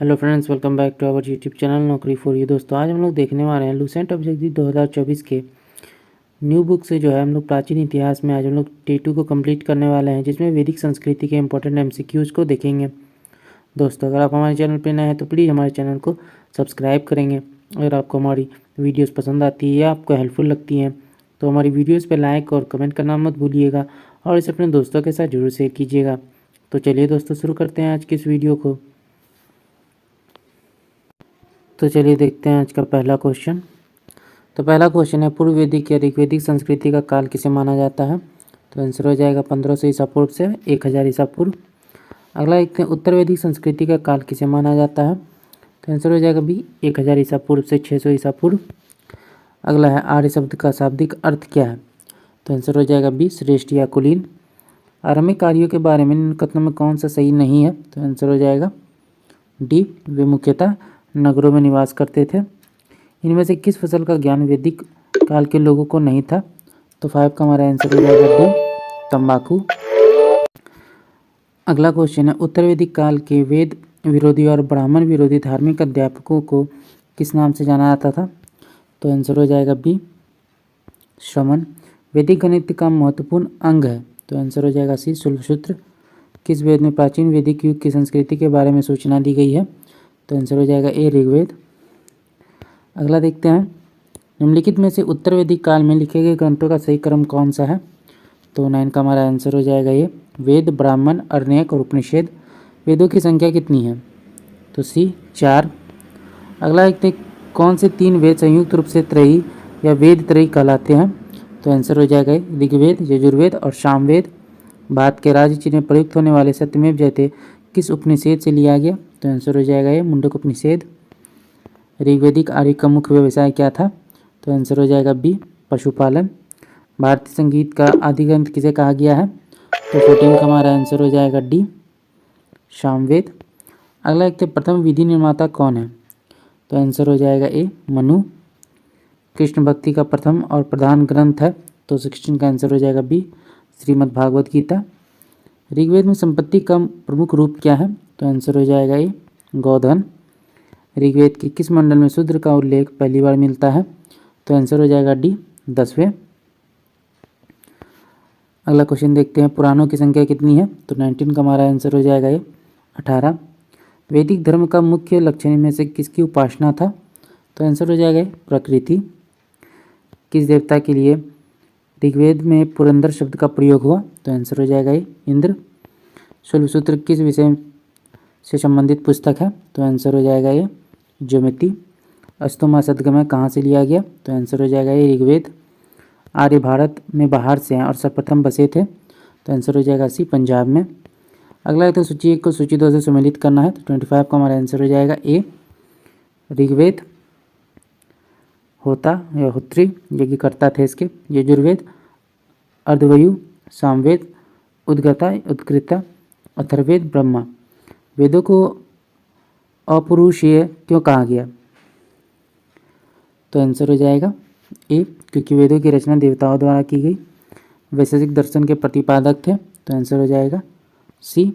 Hello friends, welcome back to our YouTube channel Naukri for you. दोस्तों, आज हम लोग देखने वाले हैं लूसेंट ऑब्जेक्टिव 2024 के न्यू बुक से जो है हम लोग प्राचीन इतिहास में आज हम लोग T2 को कंप्लीट करने वाले हैं, जिसमें वैदिक संस्कृति के इंपॉर्टेंट MCQs को देखेंगे। दोस्तों, अगर आप हमारे चैनल पर नए हैं तो प्लीज़ हमारे चैनल को सब्सक्राइब करेंगे। अगर आपको हमारी वीडियोस पसंद आती है या आपको हेल्पफुल लगती हैं तो हमारी वीडियोस पर लाइक और कमेंट करना मत भूलिएगा और इसे अपने दोस्तों के साथ जरूर शेयर कीजिएगा। तो चलिए दोस्तों, शुरू करते हैं आज की इस वीडियो को। तो चलिए देखते हैं आज का पहला क्वेश्चन। तो पहला क्वेश्चन है, पूर्व वैदिक या ऋग्वैदिक संस्कृति का काल किसे माना जाता है? तो आंसर हो जाएगा 1500 ईसा पूर्व से 1000 ईसा पूर्व। अगला देखते हैं, उत्तर वैदिक संस्कृति का काल किसे माना जाता है? तो आंसर हो जाएगा बी 1000 ईसा पूर्व से 600 ईसा पूर्व। अगला है, आर्य शब्द का शाब्दिक अर्थ क्या है? तो आंसर हो जाएगा बी श्रेष्ठ या कुलीन। आरंभिक कार्यों के बारे में निम्न कथनों में कौन सा सही नहीं है? तो आंसर हो जाएगा डी, वे मुख्यतः नगरों में निवास करते थे। इनमें से किस फसल का ज्ञान वैदिक काल के लोगों को नहीं था? तो 5 का हमारा आंसर हो जाएगा डी, तंबाकू। अगला क्वेश्चन है, उत्तर वैदिक काल के वेद विरोधी और ब्राह्मण विरोधी धार्मिक अध्यापकों को किस नाम से जाना जाता था? तो आंसर हो जाएगा बी, श्रमण। वैदिक गणित का महत्वपूर्ण अंग है? तो आंसर हो जाएगा सी, शुल्बसूत्र। किस वेद में प्राचीन वैदिक युग की संस्कृति के बारे में सूचना दी गई है? तो आंसर हो जाएगा ए, ऋग्वेद। अगला देखते हैं, निम्नलिखित में से उत्तर वैदिक काल में लिखे गए ग्रंथों का सही क्रम कौन सा है? तो 9 का हमारा आंसर हो जाएगा ये, वेद, ब्राह्मण, अरण्यक और उपनिषद। वेदों की संख्या कितनी है? तो सी, 4। अगला देखते हैं, कौन से 3 वेद संयुक्त रूप से त्रयी या वेद त्रयी कहलाते हैं? तो आंसर हो जाएगा ऋग्वेद, यजुर्वेद और सामवेद। भारत के राज्य चिन्ह में प्रयुक्त होने वाले सत्यमेव जयते किस उपनिषद से लिया गया? तो आंसर हो जाएगा ये, मुंडक उपनिषद। ऋग्वैदिक आर्य का मुख्य व्यवसाय क्या था? तो आंसर हो जाएगा बी, पशुपालन। भारतीय संगीत का आदि ग्रंथ किसे कहा गया है? तो 14 का हमारा आंसर हो जाएगा डी, सामवेद। अगला एक, प्रथम विधि निर्माता कौन है? तो आंसर हो जाएगा ए, मनु। कृष्ण भक्ति का प्रथम और प्रधान ग्रंथ है? तो 16 का आंसर हो जाएगा बी, श्रीमद् भागवत गीता। ऋग्वेद में संपत्ति का प्रमुख रूप क्या है? तो आंसर हो जाएगा ए, गोधन। ऋग्वेद के किस मंडल में शूद्र का उल्लेख पहली बार मिलता है? तो आंसर हो जाएगा डी, 10वें। अगला क्वेश्चन देखते हैं, पुराणों की संख्या कितनी है? तो 19 का हमारा आंसर हो जाएगा ये, 18। वैदिक धर्म का मुख्य लक्षण में से किसकी उपासना था? तो आंसर हो जाएगा प्रकृति। किस देवता के लिए ऋग्वेद में पुरंदर शब्द का प्रयोग हुआ? तो आंसर हो जाएगा ये, इंद्र। शूल्बसूत्र किस विषय से संबंधित पुस्तक है? तो आंसर हो जाएगा ये, ज्योमिति। अस्तोमा सदगमय कहाँ से लिया गया? तो आंसर हो जाएगा ये, ऋग्वेद। आर्य भारत में बाहर से हैं और सर्वप्रथम बसे थे? तो आंसर हो जाएगा सी, पंजाब में। अगला है, तो सूची 1 को सूची 2 से सम्मिलित करना है। तो 25 का हमारा आंसर हो जाएगा ए, ऋग्वेद। होता या होत्री यज्ञकर्ता थे इसके। यजुर्वेद, अर्धवयु, सामवेद, उद्गता, उत्कृता, अथर्ववेद, ब्रह्मा। वेदों को अपुरुषीय क्यों कहा गया? तो आंसर हो जाएगा ए, क्योंकि वेदों की रचना देवताओं द्वारा की गई। वैशेषिक दर्शन के प्रतिपादक थे? तो आंसर हो जाएगा सी,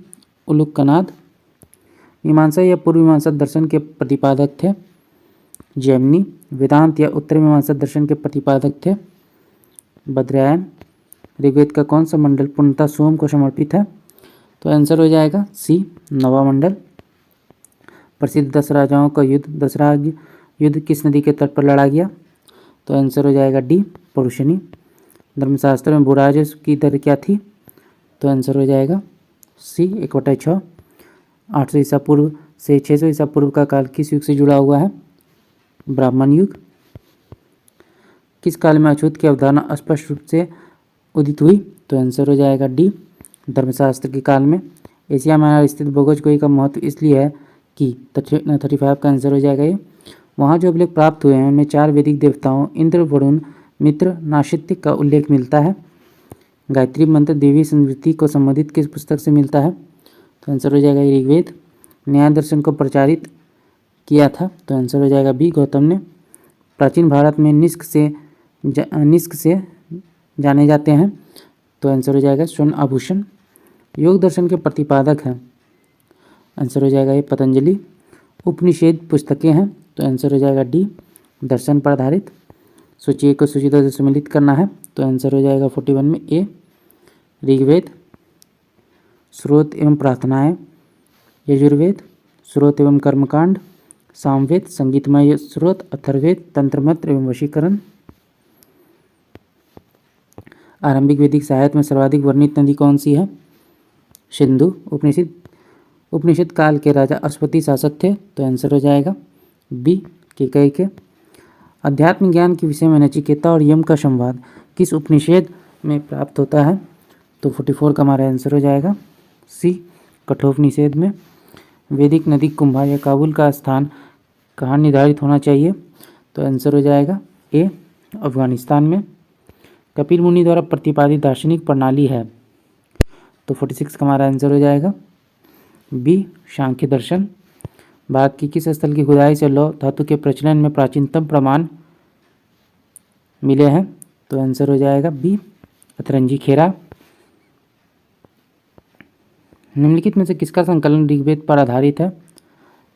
उलूकनाद। मीमांसा या पूर्व मीमांसा दर्शन के प्रतिपादक थे? जैमिनी। वेदांत या उत्तर मीमांसा दर्शन के प्रतिपादक थे? बद्रायन। ऋग्वेद का कौन सा मंडल पूर्णतः सोम को समर्पित है? तो आंसर हो जाएगा सी, नवा मंडल। प्रसिद्ध 10 राजाओं का युद्ध, दसरा युद्ध किस नदी के तट पर लड़ा गया? तो आंसर हो जाएगा डी, परुशनी। धर्मशास्त्र में भूराज की दर क्या थी? तो आंसर हो जाएगा सी, 1/6। 800 ईसा पूर्व से 600 ईसा पूर्व का काल किस युग से जुड़ा हुआ है? ब्राह्मण युग। किस काल में अछूत की अवधारणा स्पष्ट रूप से उदित हुई? तो आंसर हो जाएगा डी, धर्मशास्त्र के काल में। एशिया माइनर स्थित भोजगोई का महत्व इसलिए है कि 35 का आंसर हो जाएगा ये, वहाँ जो अभिलेख प्राप्त हुए हैं उनमें 4 वैदिक देवताओं इंद्र, वरुण, मित्र, नाशित्य का उल्लेख मिलता है। गायत्री मंत्र देवी संस्कृति को संबंधित किस पुस्तक से मिलता है? तो आंसर हो जाएगा ऋग्वेद। न्याय दर्शन को प्रचारित किया था? तो आंसर हो जाएगा बी, गौतम ने। प्राचीन भारत में निष्क से जाने जाते हैं? तो आंसर हो जाएगा स्वर्ण आभूषण। योग दर्शन के प्रतिपादक हैं? आंसर हो जाएगा ये, पतंजलि। उपनिषद पुस्तकें हैं, तो आंसर हो जाएगा डी दर्शन पर आधारित। सूची 1 को सूची 2 से सम्मिलित करना है, तो आंसर हो जाएगा 41 में ए ऋग्वेद स्रोत एवं प्रार्थनाएं, यजुर्वेद स्रोत एवं कर्मकांड, सामवेद संगीतमय स्रोत, अथर्ववेद तंत्र मंत्र एवं वशीकरण। आरंभिक वैदिक साहित्य में सर्वाधिक वर्णित नदी कौन सी है? सिंधु। उपनिषद काल के राजा अश्वति शासक थे, तो आंसर हो जाएगा बी केकई के। अध्यात्म ज्ञान के विषय में नचिकेता और यम का संवाद किस उपनिषद में प्राप्त होता है? तो 44 का हमारा आंसर हो जाएगा सी कठोपनिषद में। वैदिक नदी कुंभा या काबुल का स्थान कहाँ निर्धारित होना चाहिए? तो आंसर हो जाएगा ए अफगानिस्तान में। कपिल मुनि द्वारा प्रतिपादित दार्शनिक प्रणाली है, तो 46 का हमारा आंसर हो जाएगा बी सांख्य दर्शन। भारत की किस स्थल की खुदाई से लौह धातु के प्रचलन में प्राचीनतम प्रमाण मिले हैं? तो आंसर हो जाएगा बी अतरंजी खेरा। निम्नलिखित में से किसका संकलन ऋग्वेद पर आधारित है?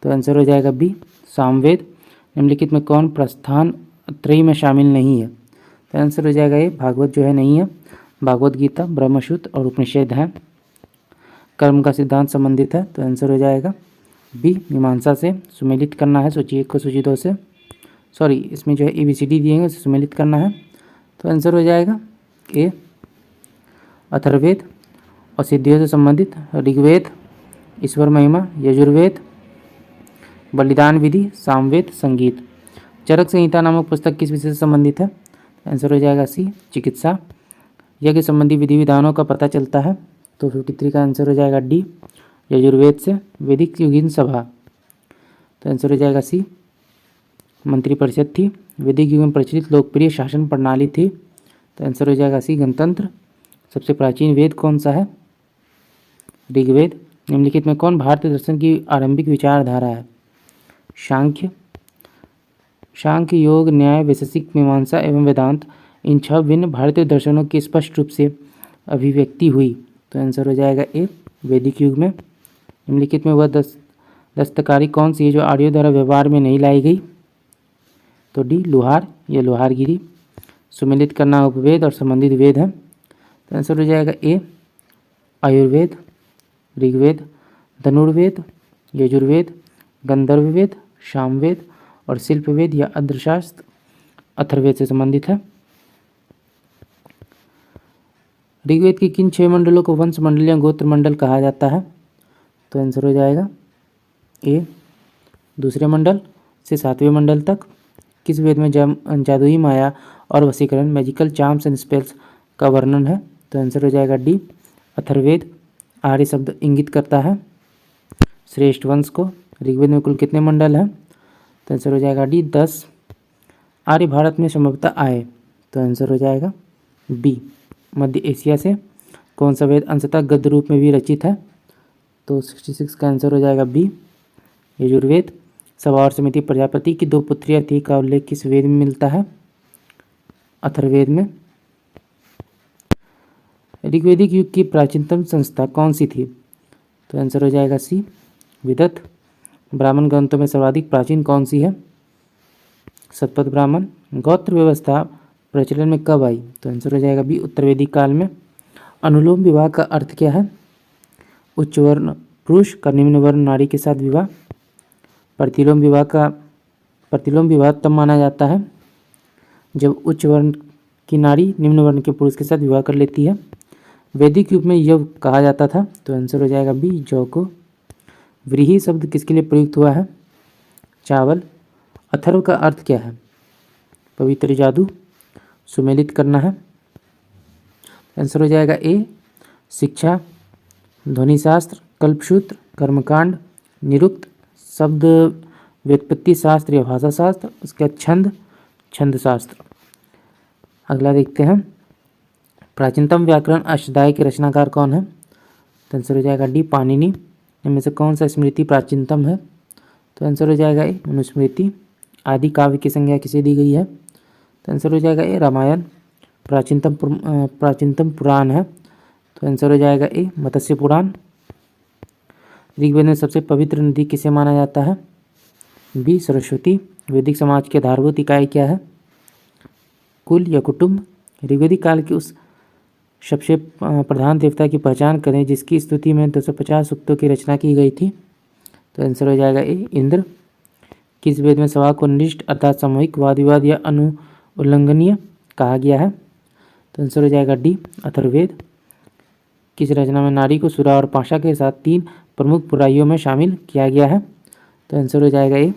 तो आंसर हो जाएगा बी सामवेद। निम्नलिखित में कौन प्रस्थान त्रयी में शामिल नहीं है? तो आंसर हो जाएगा ये भागवत जो है नहीं है। भागवत गीता ब्रह्मसूत्र और उपनिषद हैं। कर्म का सिद्धांत संबंधित है, तो आंसर हो जाएगा बी मीमांसा से। सुमेलित करना है सूची 1 को सूची 2 से, सॉरी इसमें जो है ABCD दिए हैं उसे सुमेलित करना है, तो आंसर हो जाएगा ए अथर्ववेद। और सिद्धियों से संबंधित ऋग्वेद ईश्वर महिमा, यजुर्वेद बलिदान विधि, सामवेद संगीत। चरक संहिता नामक पुस्तक किस विषय से संबंधित है? आंसर हो जाएगा सी चिकित्सा। यज्ञ संबंधी विधि विधानों का पता चलता है, तो 53 का आंसर हो जाएगा डी यजुर्वेद से। वैदिक युगीन सभा, तो आंसर हो जाएगा सी मंत्रिपरिषद थी। वैदिक युग में प्रचलित लोकप्रिय शासन प्रणाली थी, तो आंसर हो जाएगा सी गणतंत्र। सबसे प्राचीन वेद कौन सा है? ऋग्वेद। निम्नलिखित में कौन भारतीय दर्शन की आरंभिक विचारधारा है? सांख्य। सांख्य, योग, न्याय, वैशेषिक, मीमांसा एवं वेदांत, इन 6 भिन्न भारतीय दर्शनों की स्पष्ट रूप से अभिव्यक्ति हुई, तो आंसर हो जाएगा ए वैदिक युग में। निम्नलिखित में वह दस्तकारी कौन सी है जो आर्यों द्वारा व्यवहार में नहीं लाई गई? तो डी लुहार या लुहारगिरी। सुमेलित करना उपवेद और संबंधित वेद है, तो आंसर हो जाएगा ए आयुर्वेद, ऋग्वेद, धनुर्वेद, यजुर्वेद, गंधर्ववेद, सामवेद और शिल्पवेद या अद्रशास्त्र अथर्ववेद से संबंधित है। ऋग्वेद की किन 6 मंडलों को वंश मंडल या गोत्र मंडल कहा जाता है? तो आंसर हो जाएगा ए दूसरे मंडल से 7वें मंडल तक। किस वेद में जादुई माया और वशीकरण मैजिकल चार्म्स एंड स्पेल्स का वर्णन है? तो आंसर हो जाएगा डी अथर्ववेद। आर्य शब्द इंगित करता है श्रेष्ठ वंश को। ऋग्वेद में कुल कितने मंडल हैं? तो आंसर हो जाएगा डी 10। आर्य भारत में संभवतः आए, तो आंसर हो जाएगा बी मध्य एशिया से। कौन सा वेद अंशतः गद्य रूप में भी रचित है? तो 66 का आंसर हो जाएगा बी यजुर्वेद। सभा और समिति प्रजापति की 2 पुत्रियां थी का उल्लेख किस वेद में मिलता है? अथर्ववेद में। ऋग्वैदिक युग की प्राचीनतम संस्था कौन सी थी? तो आंसर हो जाएगा सी विदत। ब्राह्मण ग्रंथों में सर्वाधिक प्राचीन कौन सी है? शतपथ ब्राह्मण। गोत्र व्यवस्था प्रचलन में कब आई? तो आंसर हो जाएगा बी उत्तर वैदिक काल में। अनुलोम विवाह का अर्थ क्या है? उच्च वर्ण पुरुष का निम्न वर्ण नारी के साथ विवाह। प्रतिलोम विवाह तब माना जाता है जब उच्च वर्ण की नारी निम्न वर्ण के पुरुष के साथ विवाह कर लेती है। वैदिक युग में यव कहा जाता था, तो आंसर हो जाएगा बी जौ को। व्रीहि शब्द किसके लिए प्रयुक्त हुआ है? चावल। अथर्व का अर्थ क्या है? पवित्र जादू। सुमेलित करना है, आंसर हो जाएगा ए शिक्षा, ध्वनिशास्त्र, कल्पसूत्र, कर्मकांड, निरुक्त, शब्द व्युत्पत्ति शास्त्र या भाषा शास्त्र, उसके बाद छंद शास्त्र। अगला देखते हैं प्राचीनतम व्याकरण अष्टाध्यायी के रचनाकार कौन है? तो आंसर हो जाएगा डी पाणिनि। इनमें से कौन सा स्मृति प्राचीनतम है? तो आंसर हो जाएगा ए मनुस्मृति। आदि काव्य की संज्ञा किसे दी गई है? तो आंसर हो जाएगा ए रामायण। प्राचीनतम पुराण है, तो आंसर हो जाएगा ए मत्स्य पुराण। ऋग्वेद में सबसे पवित्र नदी किसे माना जाता है? बी सरस्वती। वैदिक समाज की आधारभूत इकाई क्या है? कुल या कुटुंब। ऋग्वैदिक काल के उस सबसे प्रधान देवता की पहचान करें जिसकी स्तुति में 250 सूक्तों की रचना की गई थी। तो आंसर हो जाएगा ए इंद्र। किस वेद में सभा को निष्ठ अर्थात सामूहिक वाद विवाद या अनुल्लंघनीय कहा गया है? तो आंसर हो जाएगा डी अथर्ववेद। किस रचना में नारी को सुरा और पाशा के साथ 3 प्रमुख बुराइयों में शामिल किया गया है? तो आंसर हो जाएगा ए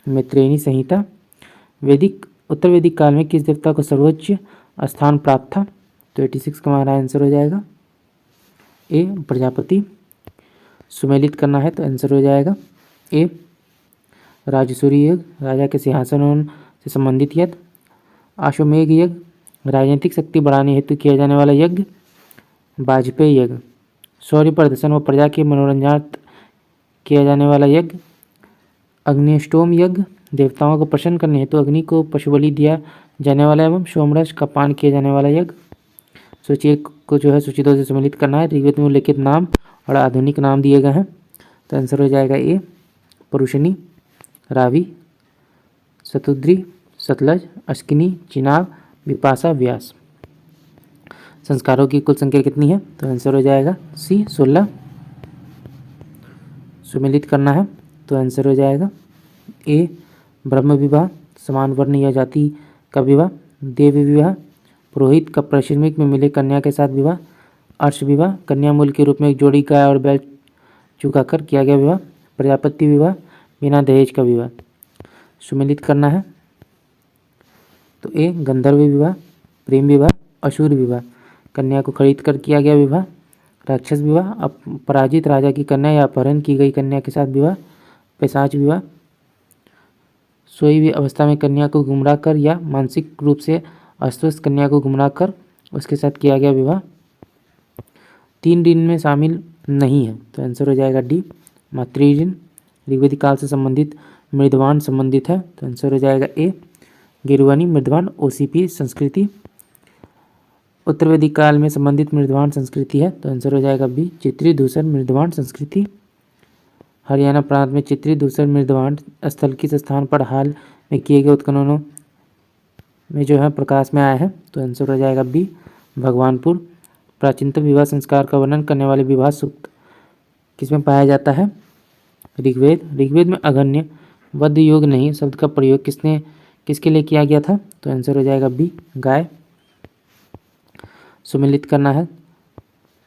मैत्रेयी संहिता। उत्तर वैदिक काल में किस देवता को सर्वोच्च स्थान प्राप्त था? तो 86 का हमारा आंसर हो जाएगा ए प्रजापति। सुमेलित करना है तो आंसर हो जाएगा ए राजसूरी यज्ञ, राजा के सिंहासन से संबंधित यज्ञ। अश्वमेघ यज्ञ, राजनीतिक शक्ति बढ़ाने हेतु किया जाने वाला यज्ञ। वाजपेयी यज्ञ, शौर्य प्रदर्शन व प्रजा के मनोरंजनार्थ किया जाने वाला यज्ञ। अग्निष्टोम यज्ञ, देवताओं को प्रसन्न करने हेतु अग्नि को पशु बलि दिया जाने वाला एवं सोमरस का पान किया जाने वाला यज्ञ। सूची को जो है सूची 2 से सम्मिलित करना है। ऋग्वेद में उल्लेखित नाम और आधुनिक नाम दिए गए हैं। तो आंसर हो जाएगा ए परुशनी, रावी, शतुद्री, सतलज, अस्किनी, चिनाब, विपाशा, व्यास। संस्कारों की कुल संख्या कितनी है? तो आंसर हो जाएगा सी 16। सुमेलित करना है तो आंसर हो जाएगा ए ब्रह्म विवाह, समान वर्ण या जाति का विवाह। देव विवाह, पुरोहित का पारिश्रमिक में मिले कन्या के साथ विवाह। अर्श विवाह, कन्या मूल के रूप में एक जोड़ी गाय और बैल चुकाकर किया गया विवाह। प्रजापति विवाह, बिना दहेज का विवाह। सुमेलित करना है तो ए गंधर्व विवाह, प्रेम विवाह, असुर विवाह, कन्या को खरीद कर किया गया विवाह। राक्षस विवाह, पराजित राजा की कन्या या अपहरण की गई कन्या के साथ विवाह। पैशाच विवाह, सोई हुई अवस्था में कन्या को गुमराह कर या मानसिक रूप से अस्वस्थ कन्या को गुमराह कर उसके साथ किया गया विवाह। 3 ऋण में शामिल नहीं है तो आंसर हो जाएगा डी मातृ ऋण। ऋग्वैदिक काल से संबंधित मृदवान संबंधित है तो आंसर हो जाएगा ए गिरवानी मृदवान ओसीपी संस्कृति। उत्तर वैदिक काल में संबंधित मृदवान संस्कृति है तो आंसर हो जाएगा बी चित्री धूसर मृदवान संस्कृति। हरियाणा प्रांत में चित्री धूसर मृदवान स्थल किस स्थान पर हाल में किए गए उत्खननों में जो है प्रकाश में आया है? तो आंसर हो जाएगा बी भगवानपुर। प्राचीनतम विवाह संस्कार का वर्णन करने वाले विवाह सूक्त किसमें पाया जाता है? ऋग्वेद में अगण्य वध योग नहीं शब्द का प्रयोग किसके लिए किया गया था? तो आंसर हो जाएगा बी गाय। सुमेलित करना है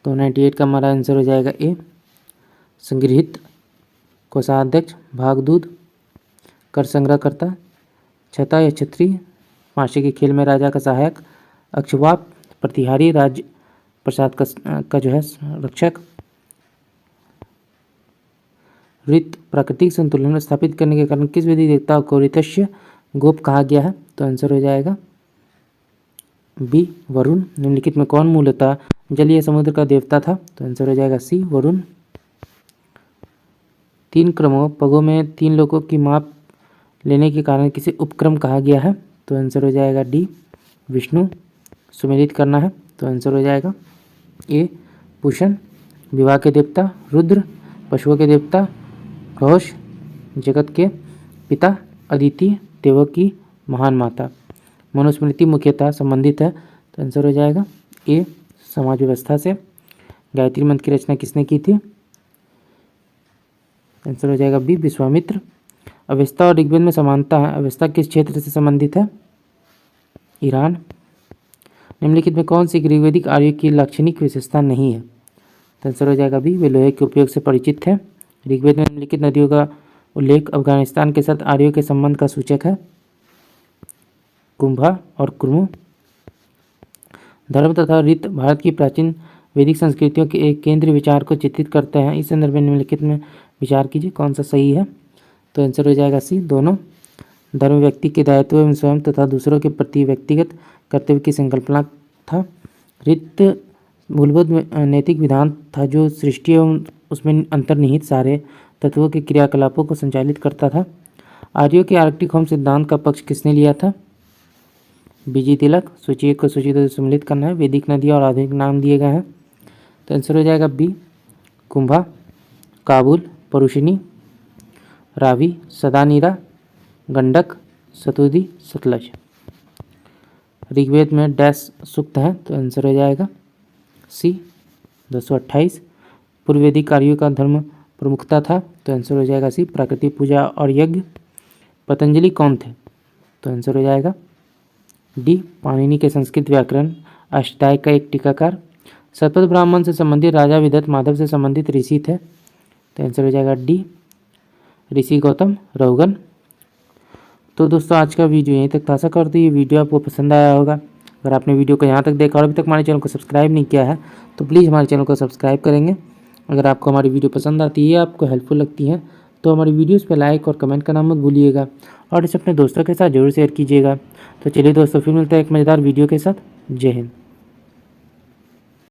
तो 98 का हमारा आंसर हो जाएगा ए संगृहित। कोषाध्यक्ष, भागदूत, कर संग्रहकर्ता, छता या छत्री, फांसी के खेल में राजा का सहायक, अक्षवाप, प्रतिहारी, राज्य प्रसाद का जो है रक्षक। ऋत, प्राकृतिक संतुलन स्थापित करने के कारण किस वैदिक देवता को ऋतस्य गोप कहा गया है? तो आंसर हो जाएगा बी वरुण। निम्नलिखित में कौन मूलतः जल या समुद्र का देवता था? तो आंसर हो जाएगा सी वरुण। 3 क्रमों पगों में 3 लोगों की माप लेने के कारण किसे उपक्रम कहा गया है? तो आंसर हो जाएगा डी विष्णु। सुमेलित करना है तो आंसर हो जाएगा ए पूषण। विवाह के देवता रुद्र, पशुओं के देवता घोष, जगत के पिता अदिति, देवों की महान माता। मनुस्मृति मुख्यतः संबंधित है तो आंसर हो जाएगा ए समाज व्यवस्था से। गायत्री मंत्र की रचना किसने की थी? आंसर हो जाएगा बी विश्वामित्र। अवस्था और ऋग्वेद में समानता है। अवस्था किस क्षेत्र से संबंधित है? ईरान। निम्नलिखित में कौन सी ऋग्वैदिक आर्यों की लाक्षणिक विशेषता नहीं है? तो आंसर हो जाएगा बी वे लोहे के उपयोग से परिचित है। ऋग्वेद में निम्नलिखित नदियों का उल्लेख अफगानिस्तान के साथ आर्यों के संबंध का सूचक है। कुंभा और कुर्मु। धर्म तथा रीत भारत की प्राचीन वैदिक संस्कृतियों के एक केंद्रीय विचार को चित्रित करते हैं। इस संदर्भ में निम्नलिखित में विचार कीजिए कौन सा सही है? तो आंसर हो जाएगा सी दोनों। धर्म व्यक्ति के दायित्व एवं स्वयं तथा दूसरों के प्रति व्यक्तिगत कर्तव्य की संकल्पना था। रीत मूलभूत नैतिक विधान था जो सृष्टि एवं उसमें अंतर्निहित सारे तत्वों के क्रियाकलापों को संचालित करता था। आर्यों के आर्कटिक होम सिद्धांत का पक्ष किसने लिया था? बीजी तिलक। सूची को सूची से सम्मिलित करना है। वैदिक नदी और आधुनिक नाम दिए गए हैं तो आंसर हो जाएगा बी कुंभा, काबुल, परुशिनी, रावी, सदानीरा, गंडक, सतुदी, सतलज। ऋग्वेद में डैश सूक्त है, तो आंसर हो जाएगा सी 228। पूर्व वैदिक कार्यों का धर्म प्रमुखता था, तो आंसर हो जाएगा सी प्रकृति पूजा और यज्ञ। पतंजलि कौन थे, तो आंसर हो जाएगा डी पाणिनि के संस्कृत व्याकरण अष्टाध्यायी का एक टीकाकार। शतपथ ब्राह्मण से संबंधित राजा विदत माधव से संबंधित ऋषि थे, तो आंसर हो जाएगा डी ऋषि गौतम रहुगन। तो दोस्तों आज का वीडियो यहीं तक था। आशा करती हूँ ये वीडियो आपको पसंद आया होगा। अगर आपने वीडियो को यहाँ तक देखा और अभी तक हमारे चैनल को सब्सक्राइब नहीं किया है तो प्लीज़ हमारे चैनल को सब्सक्राइब करेंगे। अगर आपको हमारी वीडियो पसंद आती है, आपको हेल्पफुल लगती है, तो हमारी वीडियोस पे लाइक और कमेंट करना मत भूलिएगा और इसे अपने दोस्तों के साथ जरूर शेयर कीजिएगा। तो चलिए दोस्तों, फिर मिलते हैं एक मज़ेदार वीडियो के साथ। जय हिंद।